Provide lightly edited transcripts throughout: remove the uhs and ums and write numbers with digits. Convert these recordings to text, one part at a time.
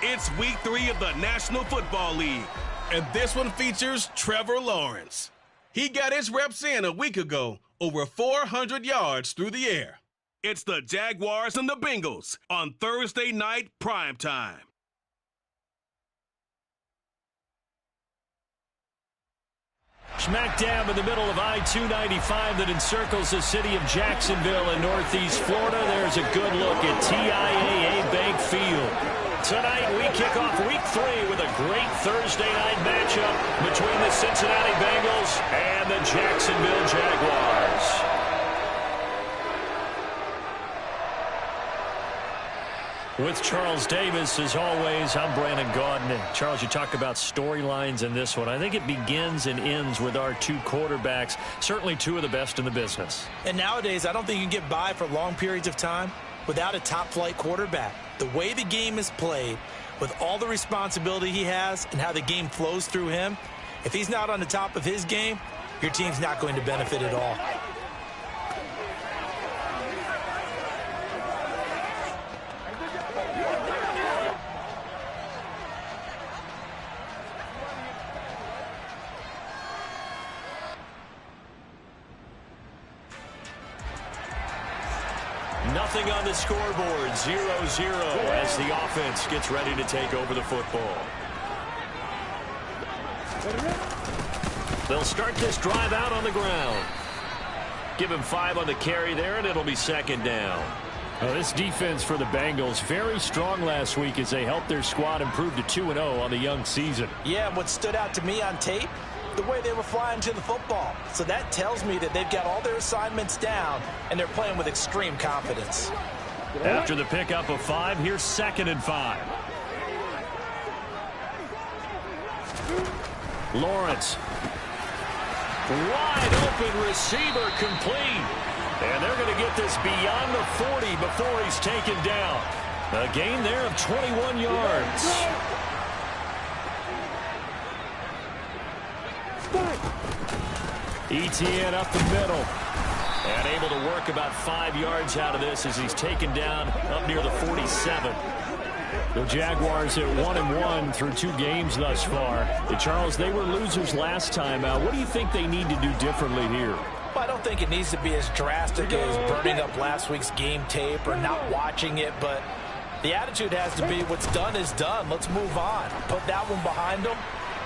It's week 3 of the National Football League, and this one features Trevor Lawrence. He got his reps in a week ago, over 400 yards through the air. It's the Jaguars and the Bengals on Thursday night primetime. Smack dab in the middle of I-295 that encircles the city of Jacksonville in northeast Florida. There's a good look at TIAA Bank Field. Tonight we kick off week 3 with a great Thursday night matchup between the Cincinnati Bengals and the Jacksonville Jaguars. With Charles Davis, as always, I'm Brandon Gaudin. Charles, you talk about storylines in this one. I think it begins and ends with our two quarterbacks, certainly two of the best in the business. And nowadays, I don't think you can get by for long periods of time without a top-flight quarterback. The way the game is played, with all the responsibility he has and how the game flows through him, if he's not on the top of his game, your team's not going to benefit at all. Nothing on the scoreboard, 0-0 as the offense gets ready to take over the football. They'll start this drive out on the ground. Give him 5 on the carry there, and it'll be second down. Well, this defense for the Bengals, very strong last week as they helped their squad improve to 2-0 on the young season. Yeah, and what stood out to me on tape, the way they were flying to the football. So that tells me that they've got all their assignments down, and they're playing with extreme confidence. After the pickup of 5, here's 2nd and 5. Lawrence. Wide open receiver complete. And they're going to get this beyond the 40 before he's taken down. A gain there of 21 yards. ETN up the middle. And able to work about 5 yards out of this as he's taken down up near the 47. The Jaguars at 1-1 through 2 games thus far. Charles, they were losers last time out. What do you think they need to do differently here? Well, I don't think it needs to be as drastic as burning up last week's game tape or not watching it, but the attitude has to be what's done is done. Let's move on. Put that one behind them.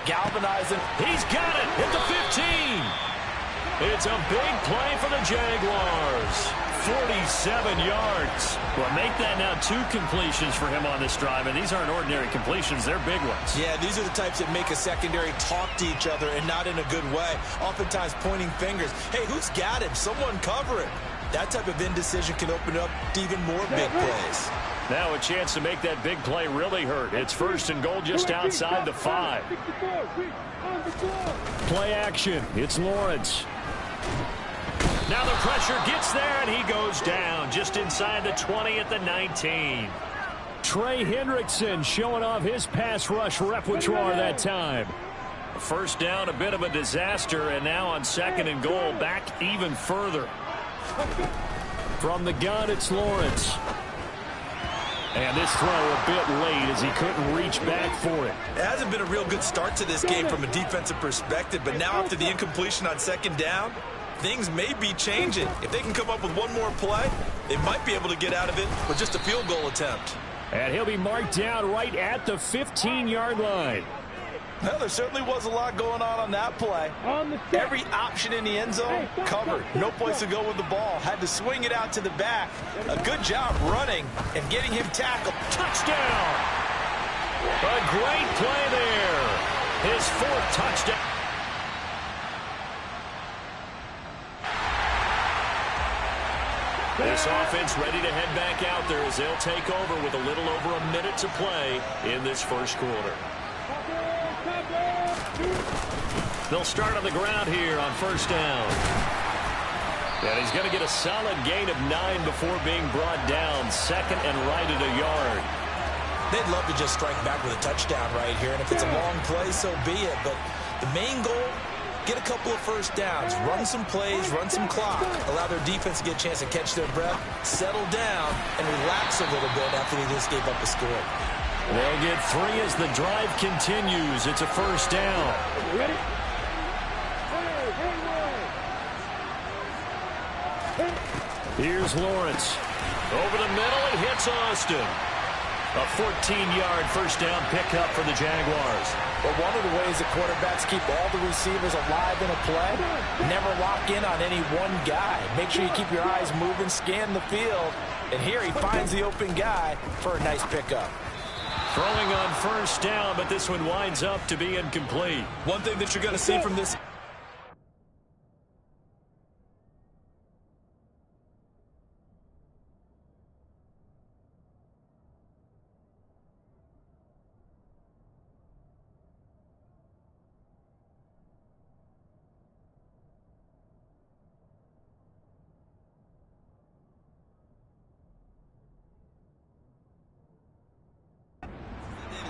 Galvanize him. He's got it at the 15. It's a big play for the Jaguars. 47 yards. Well, make that now 2 completions for him on this drive, and these aren't ordinary completions. They're big ones. Yeah, these are the types that make a secondary talk to each other and not in a good way. Oftentimes pointing fingers. Hey, who's got him? Someone cover him. That type of indecision can open up to even more big plays. Now a chance to make that big play really hurt. It's 1st and goal just outside the 5. Play action. It's Lawrence. Now the pressure gets there, and he goes down just inside the 20 at the 19. Trey Hendrickson showing off his pass rush repertoire that time. First down, a bit of a disaster, and now on 2nd and goal, back even further. From the gun, it's Lawrence. And this throw a bit late as he couldn't reach back for it. It hasn't been a real good start to this game from a defensive perspective, but now after the incompletion on 2nd down, things may be changing. If they can come up with one more play, they might be able to get out of it with just a field goal attempt. And he'll be marked down right at the 15-yard line. Well, there certainly was a lot going on that play. Every option in the end zone covered. No place to go with the ball. Had to swing it out to the back. A good job running and getting him tackled. Touchdown! A great play there. His 4th touchdown. This offense ready to head back out there as they'll take over with a little over a minute to play in this 1st quarter. They'll start on the ground here on 1st down. And he's going to get a solid gain of 9 before being brought down. 2nd and right at a yard. They'd love to just strike back with a touchdown right here. And if it's a long play, so be it. But the main goal, get a couple of 1st downs, run some plays, run some clock, allow their defense to get a chance to catch their breath, settle down, and relax a little bit after they just gave up a score. They'll get 3 as the drive continues. It's a first down. Ready? Here's Lawrence. Over the middle, he hits Austin. A 14-yard first down pickup for the Jaguars. But one of the ways the quarterbacks keep all the receivers alive in a play, never lock in on any one guy. Make sure you keep your eyes moving, scan the field. And here he finds the open guy for a nice pickup. Throwing on first down, but this one winds up to be incomplete. One thing that you're going to see from this...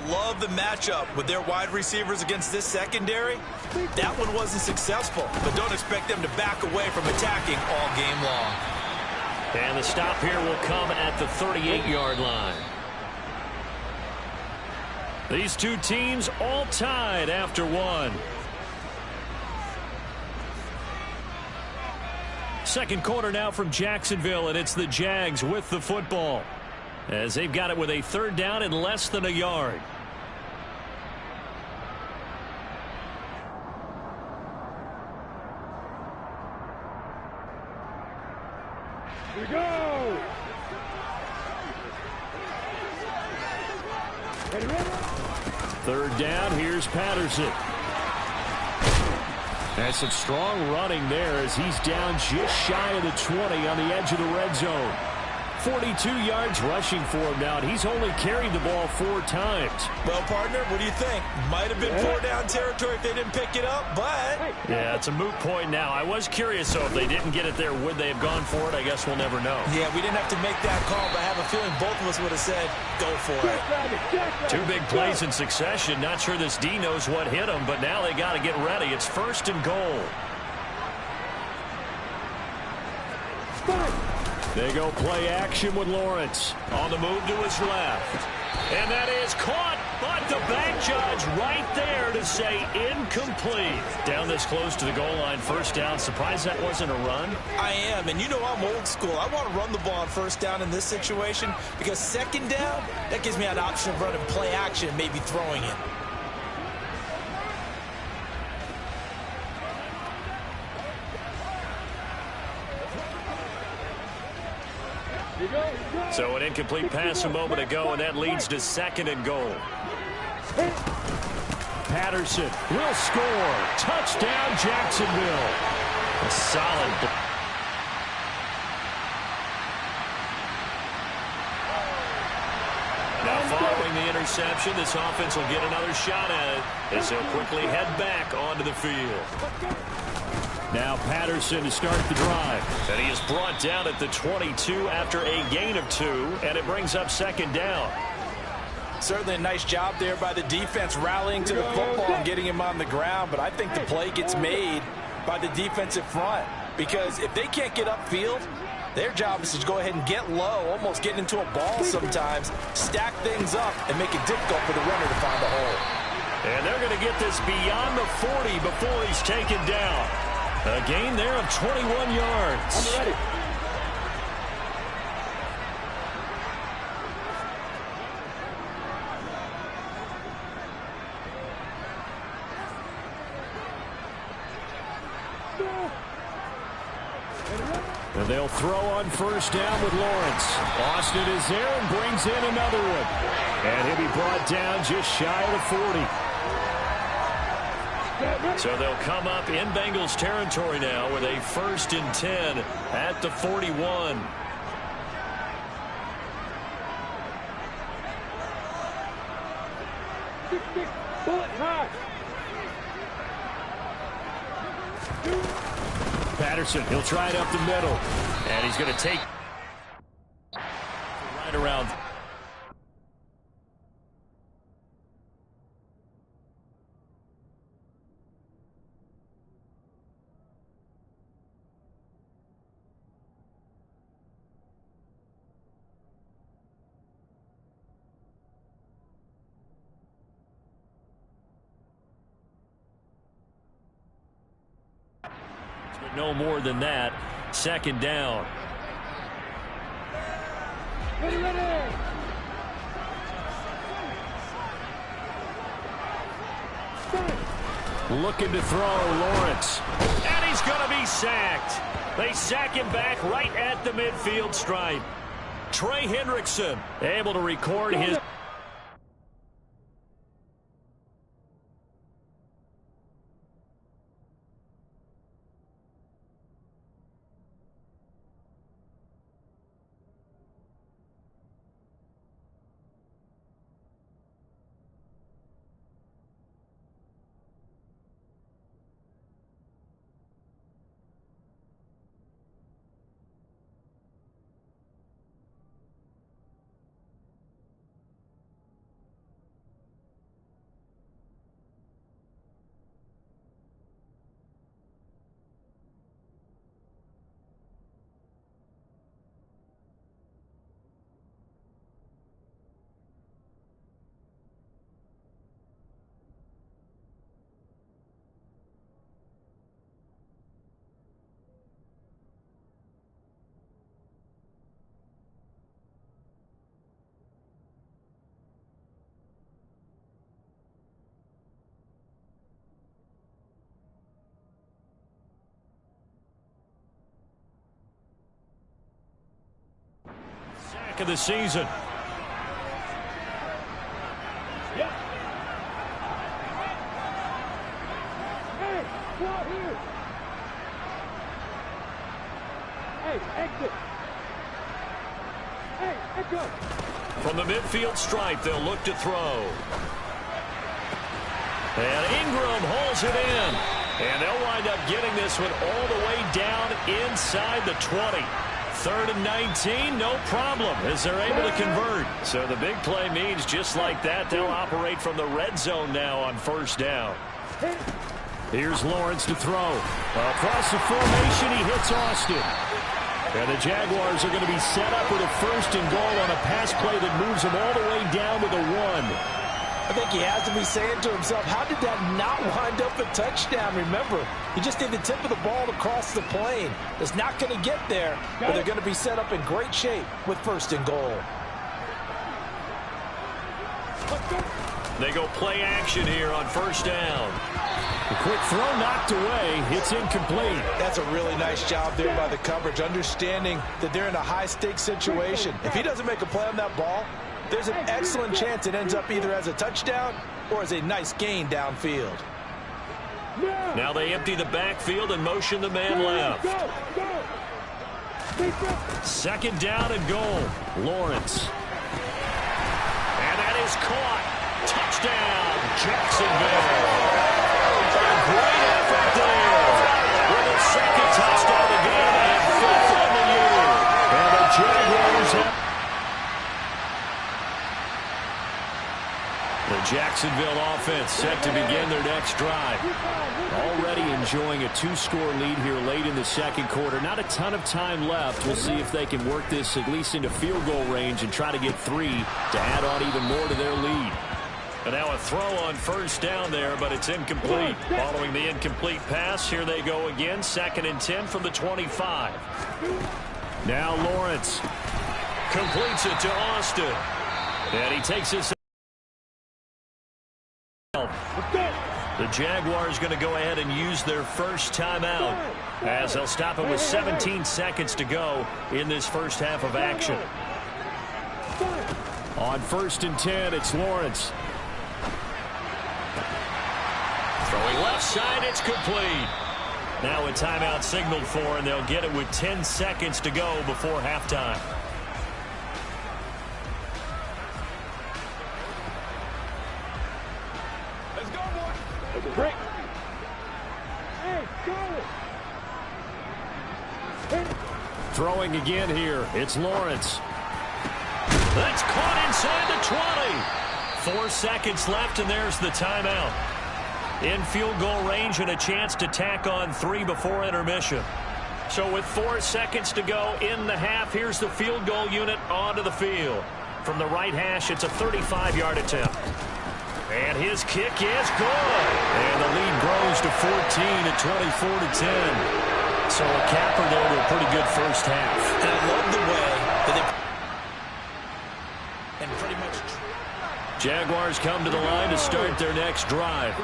Love the matchup with their wide receivers against this secondary. That one wasn't successful, but don't expect them to back away from attacking all game long. And the stop here will come at the 38-yard line. These two teams all tied after one. Second quarter now from Jacksonville, and it's the Jags with the football, as they've got it with a third down and less than a yard. Here we go! Ready, ready? Third down, here's Patterson. That's some strong running there as he's down just shy of the 20 on the edge of the red zone. 42 yards rushing for him now, and he's only carried the ball 4 times. Well, partner, what do you think? Might have been 4 down territory if they didn't pick it up, but... Yeah, it's a moot point now. I was curious, so if they didn't get it there, would they have gone for it? I guess we'll never know. Yeah, we didn't have to make that call, but I have a feeling both of us would have said, go for it. 2 big plays in succession. Not sure this D knows what hit him, but now they got to get ready. It's first and goal. They go play action with Lawrence. On the move to his left. And that is caught, but the back judge right there to say incomplete. Down this close to the goal line, first down. Surprised that wasn't a run? I am, and you know I'm old school. I want to run the ball on first down in this situation because second down, that gives me an option of running play action, maybe throwing it. So an incomplete pass a moment ago, and that leads to second and goal. Patterson will score. Touchdown, Jacksonville. A solid. Now following the interception, this offense will get another shot at it as they'll quickly head back onto the field. Now Patterson to start the drive. And he is brought down at the 22 after a gain of 2, and it brings up second down. Certainly a nice job there by the defense rallying to the football and getting him on the ground, but I think the play gets made by the defensive front because if they can't get upfield, their job is to go ahead and get low, almost get into a ball sometimes, stack things up, and make it difficult for the runner to find a hole. And they're going to get this beyond the 40 before he's taken down. A gain there of 21 yards. I'm ready. And they'll throw on first down with Lawrence. Austin is there and brings in another one. And he'll be brought down just shy of the 40. So they'll come up in Bengals territory now with a first and 10 at the 41. Patterson, he'll try it up the middle. And he's going to take right around. No more than that. Second down. Ready, ready. Looking to throw, Lawrence. And he's going to be sacked. They sack him back right at the midfield stripe. Trey Hendrickson able to record his... of the season. Hey, come here. Hey, exit. Hey, exit. From the midfield stripe, they'll look to throw. And Ingram holds it in. And they'll wind up getting this one all the way down inside the 20. 3rd and 19, no problem, as they're able to convert. So the big play means just like that, they'll operate from the red zone now on first down. Here's Lawrence to throw. Across the formation, he hits Austin. And the Jaguars are going to be set up with a 1st and goal on a pass play that moves them all the way down to the 1. I think he has to be saying to himself, how did that not wind up a touchdown? Remember, you just need the tip of the ball to cross the plane. It's not going to get there, but they're going to be set up in great shape with 1st and goal. They go play action here on 1st down. A quick throw knocked away. It's incomplete. That's a really nice job there by the coverage, understanding that they're in a high-stakes situation. If he doesn't make a play on that ball, there's an excellent chance it ends up either as a touchdown or as a nice gain downfield. Now they empty the backfield and motion the man left. 2nd down and goal. Lawrence. And that is caught. Touchdown, Jacksonville. A great effort there. With a 2nd touchdown again and 5th on the year. And the Jaguars have... The Jacksonville offense set to begin their next drive. Already enjoying a 2-score lead here late in the 2nd quarter. Not a ton of time left. We'll see if they can work this at least into field goal range and try to get 3 to add on even more to their lead. And now a throw on 1st down there, but it's incomplete. Following the incomplete pass, here they go again. 2nd and 10 from the 25. Now Lawrence completes it to Austin. And he takes this. The Jaguars going to go ahead and use their first timeout as they'll stop it with 17 seconds to go in this first half of action. On 1st and 10, it's Lawrence. Throwing left side, it's complete. Now a timeout signaled for, and they'll get it with 10 seconds to go before halftime. Break. Hey, go. Throwing again here. It's Lawrence. That's caught inside the 20. 4 seconds left, and there's the timeout. In field goal range and a chance to tack on 3 before intermission. So with 4 seconds to go in the half, here's the field goal unit onto the field. From the right hash, it's a 35-yard attempt. And his kick is good. And the lead grows to 14 at 24-10. So a capper there to a pretty good first half. And I love the way that they... And pretty much... Jaguars come to the line to start their next drive.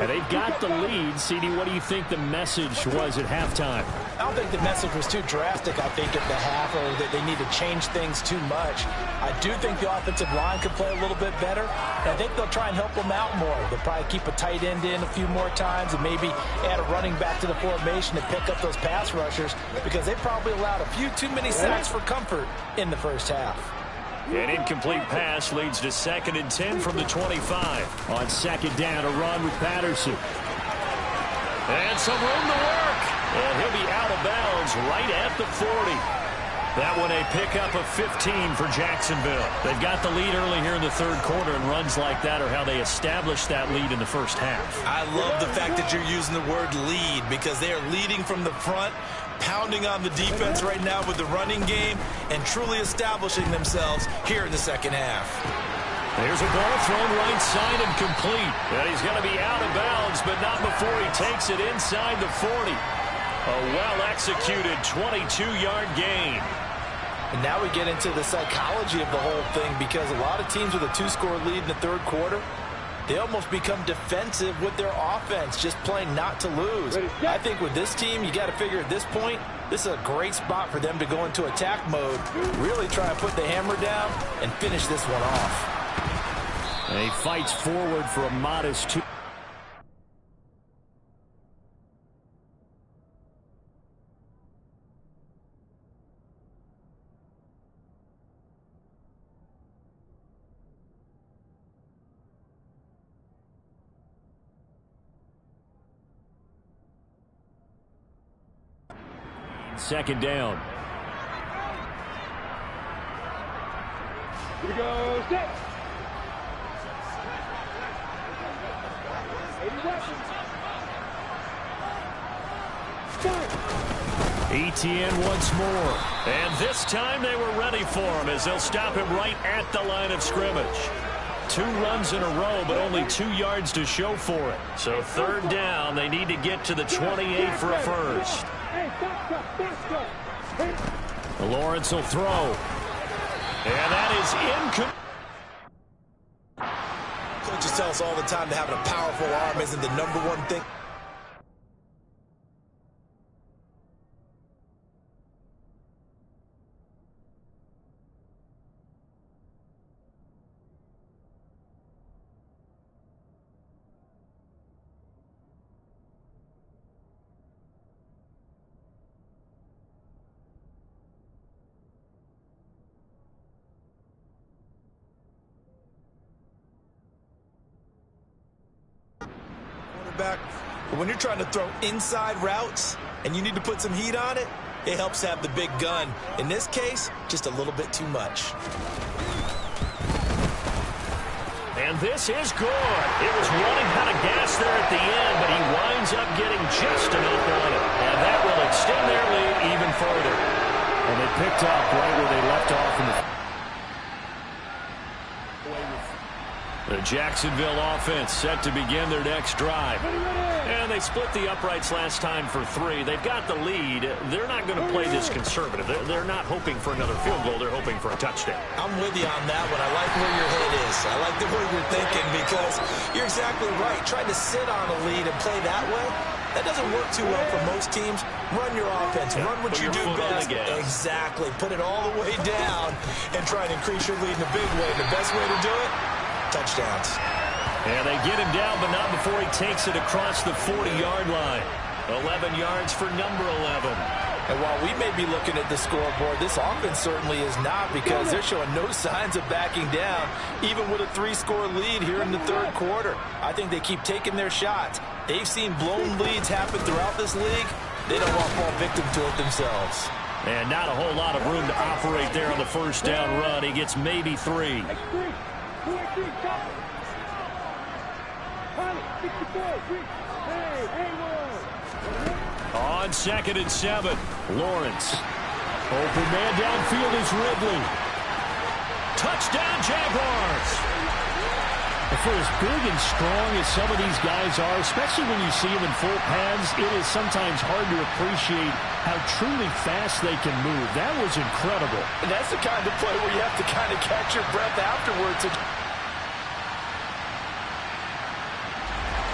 And they've got the lead. CD, what do you think the message was at halftime? I don't think the message was too drastic, I think, at the half, or that they need to change things too much. I do think the offensive line could play a little bit better, and I think they'll try and help them out more. They'll probably keep a tight end in a few more times and maybe add a running back to the formation to pick up those pass rushers, because they probably allowed a few too many sacks for comfort in the first half. An incomplete pass leads to 2nd and 10 from the 25. On 2nd down, a run with Patterson. And some room to work. And he'll be out of bounds right at the 40. That one a pickup of 15 for Jacksonville. They've got the lead early here in the third quarter, and runs like that are how they established that lead in the first half. I love the fact that you're using the word lead, because they are leading from the front, pounding on the defense right now with the running game, and truly establishing themselves here in the second half. There's a ball thrown right side and complete. And he's going to be out of bounds, but not before he takes it inside the 40. A well-executed 22-yard gain. And now we get into the psychology of the whole thing, because a lot of teams with a 2-score lead in the third quarter, they almost become defensive with their offense, just playing not to lose. I think with this team, you got to figure at this point, this is a great spot for them to go into attack mode, really try and put the hammer down and finish this one off. And he fights forward for a modest 2. Second down. Here we go, set. 80 seconds. Start. ETN once more. And this time they were ready for him, as they'll stop him right at the line of scrimmage. 2 runs in a row, but only 2 yards to show for it. So third down, they need to get to the 28 for a first. Lawrence will throw. And that is incomplete. Coaches tell us all the time that having a powerful arm isn't the number one thing. But when you're trying to throw inside routes and you need to put some heat on it, it helps have the big gun. In this case, just a little bit too much. And this is good. It was running out of gas there at the end, but he winds up getting just enough on it. And that will extend their lead even further. And they picked up right where they left off in the Jacksonville offense set to begin their next drive. And they split the uprights last time for 3. They've got the lead. They're not going to play this conservative. They're not hoping for another field goal. They're hoping for a touchdown. I'm with you on that one. I like where your head is. I like the way you're thinking, because you're exactly right. Trying to sit on a lead and play that way, that doesn't work too well for most teams. Run your offense. Run what you do best. Exactly. Put it all the way down and try and increase your lead in a big way. The best way to do it, touchdowns. And they get him down, but not before he takes it across the 40-yard line. 11 yards for number 11. And while we may be looking at the scoreboard, this offense certainly is not, because they're showing no signs of backing down, even with a 3-score lead here in the third quarter. I think they keep taking their shots. They've seen blown leads happen throughout this league. They don't want to fall victim to it themselves. And not a whole lot of room to operate there on the first down run. He gets maybe 3. On 2nd and 7, Lawrence. Open man downfield is Ridley. Touchdown, Jaguars. for as big and strong as some of these guys are, especially when you see them in full pads, it is sometimes hard to appreciate how truly fast they can move. That was incredible. And that's the kind of play where you have to kind of catch your breath afterwards.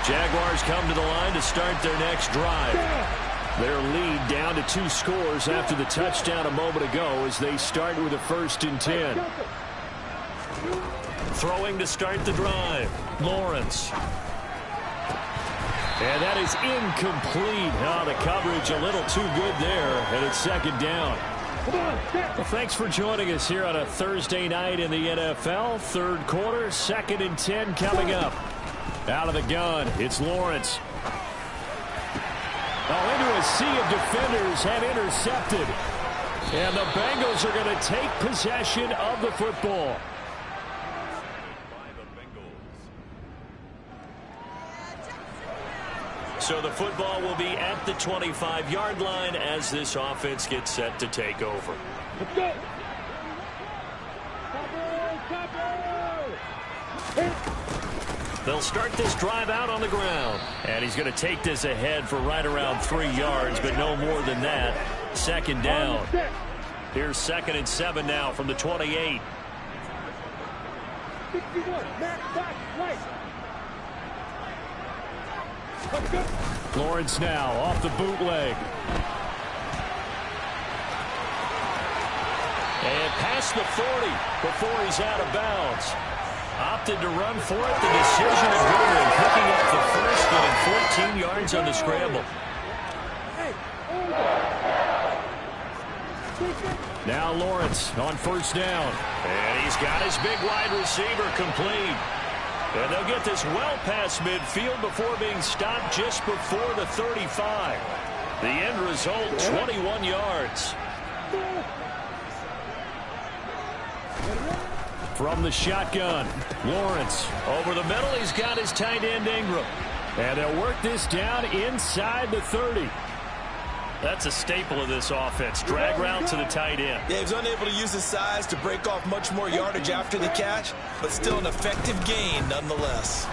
Jaguars come to the line to start their next drive. Their lead down to 2 scores after the touchdown a moment ago as they start with a 1st and 10. Throwing to start the drive, Lawrence. And that is incomplete. Oh, the coverage a little too good there, and it's 2nd down. Well, thanks for joining us here on a Thursday night in the NFL. 3rd quarter, 2nd and 10 coming up. Out of the gun, it's Lawrence. Oh, into a sea of defenders and intercepted. And the Bengals are going to take possession of the football. So the football will be at the 25-yard line as this offense gets set to take over. Let's go. They'll start this drive out on the ground. And he's going to take this ahead for right around 3 yards, but no more than that. 2nd down. Here's 2nd and 7 now from the 28. 61, back, right. Lawrence now off the bootleg. And past the 40 before he's out of bounds. Opted to run for it. The decision is good. Picking up the first, getting 14 yards on the scramble. Now Lawrence on 1st down. And he's got his big wide receiver complete. And they'll get this well past midfield before being stopped just before the 35. The end result, 21 yards. From the shotgun, Lawrence over the middle. He's got his tight end Ingram. And they'll work this down inside the 30. That's a staple of this offense. Drag route to the tight end. Yeah, he was unable to use his size to break off much more yardage after the catch, but still an effective gain nonetheless.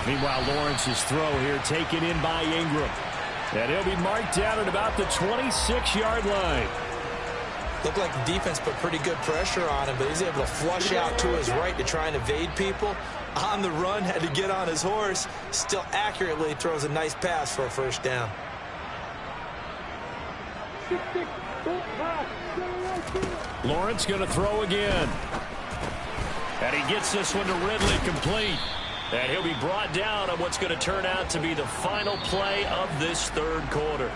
Meanwhile, Lawrence's throw here taken in by Ingram. And he'll be marked down at about the 26-yard line. Looked like the defense put pretty good pressure on him, but he's able to flush out to his right to try and evade people. On the run, had to get on his horse. Still accurately throws a nice pass for a 1st down. Lawrence going to throw again. And he gets this one to Ridley complete. And he'll be brought down on what's going to turn out to be the final play of this 3rd quarter.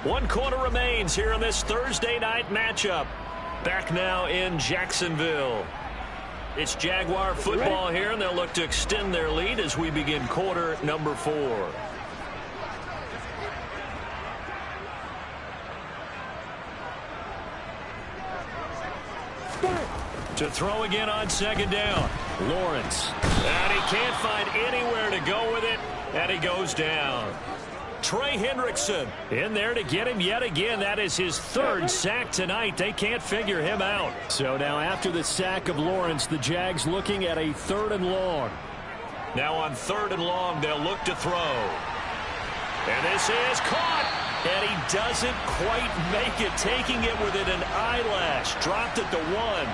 1 quarter remains here in this Thursday night matchup. Back now in Jacksonville. It's Jaguar football here, and they'll look to extend their lead as we begin quarter number 4. To throw again on 2nd down. Lawrence. And he can't find anywhere to go with it, and he goes down. Trey Hendrickson in there to get him yet again. That is his 3rd sack tonight. They can't figure him out. So now after the sack of Lawrence, the Jags looking at a 3rd and long. Now on 3rd and long, they'll look to throw. And this is caught. And he doesn't quite make it, taking it within an eyelash. Dropped it to 1.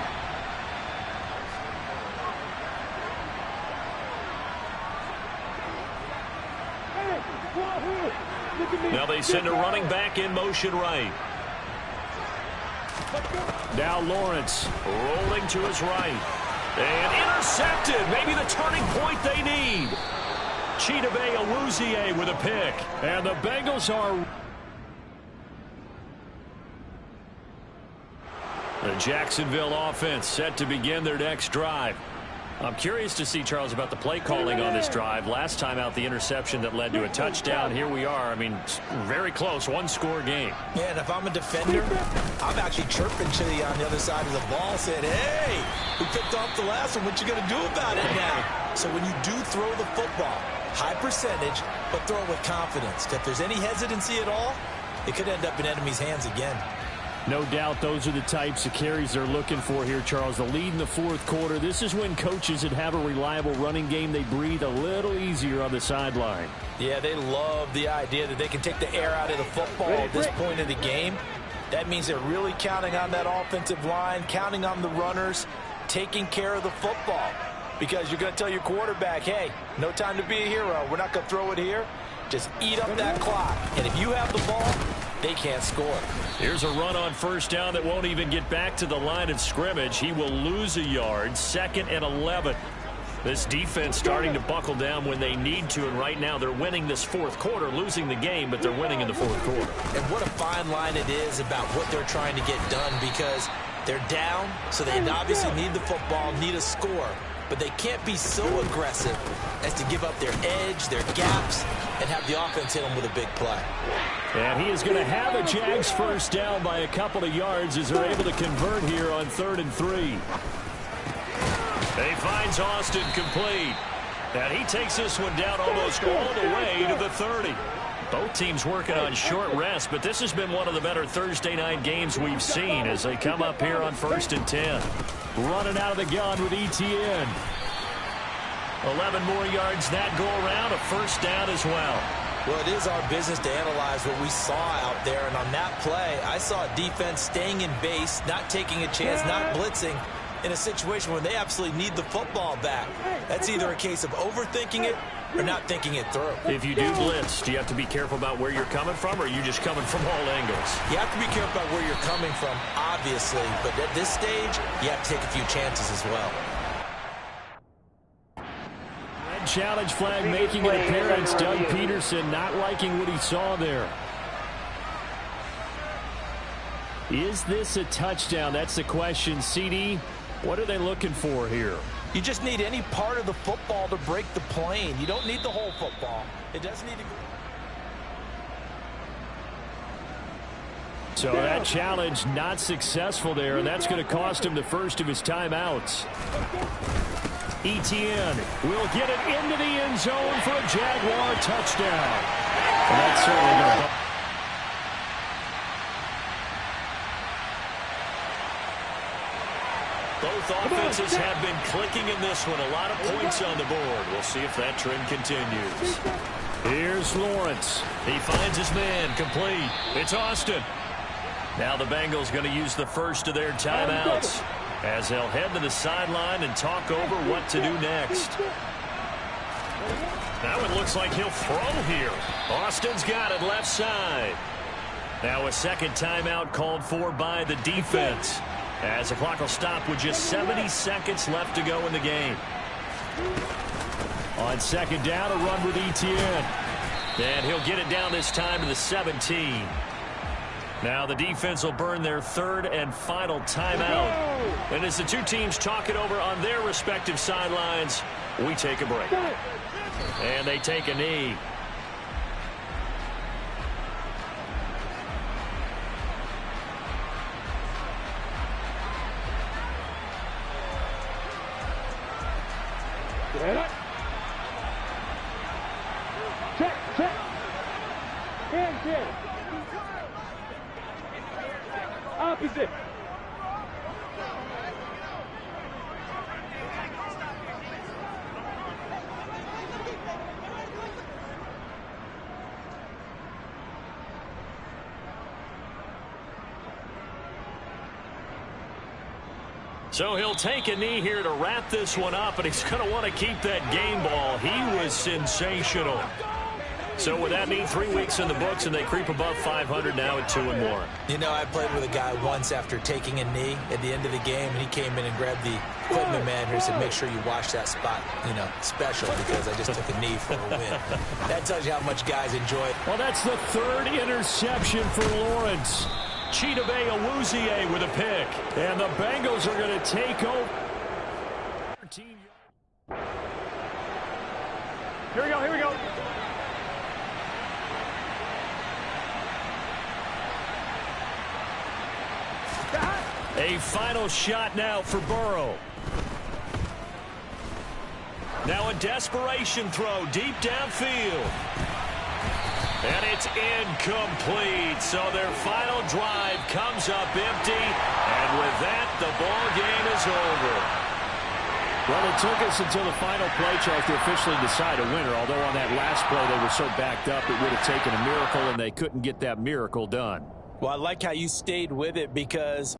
Now they send a running back in motion right. Now Lawrence rolling to his right. And intercepted. Maybe the turning point they need. Chidobe Awuzie with a pick. And the Bengals are... The Jacksonville offense set to begin their next drive. I'm curious to see, Charles, about the play calling on this drive. Last time out, the interception that led to a touchdown. Here we are. I mean, very close, 1-score game. Yeah, and if I'm a defender, I'm actually chirping Chili on the other side of the ball, saying, hey, we picked off the last one. What you going to do about it now? So when you do throw the football, high percentage, but throw it with confidence. If there's any hesitancy at all, it could end up in enemy's hands again. No doubt those are the types of carries they're looking for here, Charles. The lead in the fourth quarter. This is when coaches that have a reliable running game, they breathe a little easier on the sideline. Yeah, they love the idea that they can take the air out of the football at this point of the game. That means they're really counting on that offensive line, counting on the runners, taking care of the football. Because you're going to tell your quarterback, hey, no time to be a hero. We're not going to throw it here. Just eat up that clock. And if you have the ball, they can't score. Here's a run on first down that won't even get back to the line of scrimmage. He will lose a yard, 2nd and 11. This defense starting to buckle down when they need to, and right now they're winning this fourth quarter, losing the game, but they're winning in the fourth quarter. And what a fine line it is about what they're trying to get done, because they're down, so they obviously need the football, need a score. But they can't be so aggressive as to give up their edge, their gaps, and have the offense hit them with a big play. And he is going to have a Jags first down by a couple of yards as they're able to convert here on 3rd and 3. He finds Austin complete. And he takes this one down almost all the way to the 30. Both teams working on short rest, but this has been one of the better Thursday night games we've seen as they come up here on 1st and 10. Running out of the gun with ETN. 11 more yards that go around, a first down as well. Well, it is our business to analyze what we saw out there, and on that play, I saw a defense staying in base, not taking a chance, not blitzing, in a situation where they absolutely need the football back. That's either a case of overthinking it or not thinking it through. If you do blitz, do you have to be careful about where you're coming from, or are you just coming from all angles? You have to be careful about where you're coming from, obviously, but at this stage, you have to take a few chances as well. Red challenge flag making an appearance. Doug Peterson not liking what he saw there. Is this a touchdown? That's the question. CD, what are they looking for here? You just need any part of the football to break the plane. You don't need the whole football. It doesn't need to go. So that challenge not successful there, and that's going to cost him the first of his timeouts. ETN will get it into the end zone for a Jaguar touchdown. And that's certainly going to... Both offenses have been clicking in this one. A lot of points on the board. We'll see if that trend continues. Here's Lawrence. He finds his man complete. It's Austin. Now the Bengals going to use the first of their timeouts as they'll head to the sideline and talk over what to do next. Now it looks like he'll throw here. Austin's got it left side. Now a second timeout called for by the defense, as the clock will stop with just 70 seconds left to go in the game. On second down, a run with ETN. And he'll get it down this time to the 17. Now the defense will burn their third and final timeout. And as the two teams talk it over on their respective sidelines, we take a break. And they take a knee. Check, check. Hands in. Opposite. So he'll take a knee here to wrap this one up, and he's going to want to keep that game ball. He was sensational. So with that knee, 3 weeks in the books, and they creep above 500 now at 2-1. You know, I played with a guy once after taking a knee at the end of the game, and he came in and grabbed the equipment manager and said, make sure you wash that spot, you know, special, because I just took a knee for a win. That tells you how much guys enjoy it. Well, that's the third interception for Lawrence. Chidobe Awuzie with a pick. And the Bengals are going to take over. Here we go, here we go. A final shot now for Burrow. Now a desperation throw deep downfield. And it's incomplete. So their final drive comes up empty. And with that, the ball game is over. Well, it took us until the final play charge to officially decide a winner. Although on that last play they were so backed up, it would have taken a miracle, and they couldn't get that miracle done. Well, I like how you stayed with it because